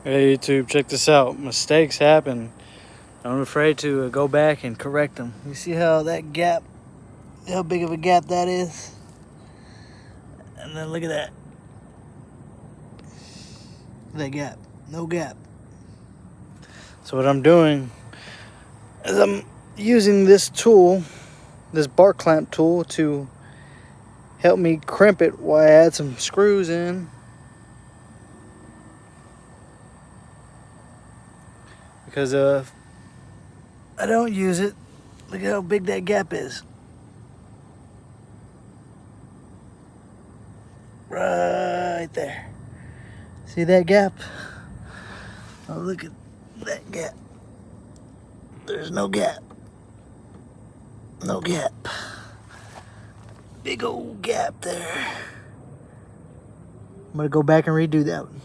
Hey YouTube, check this out. Mistakes happen. I'm afraid to go back and correct them. You see how that gap, how big of a gap that is? And then look at that. That gap, no gap. So what I'm doing is I'm using this tool, this bar clamp tool, to help me crimp it while I add some screws in. Because if I don't use it, look at how big that gap is. Right there. See that gap? Oh, look at that gap. There's no gap. No gap. Big old gap there. I'm gonna go back and redo that one.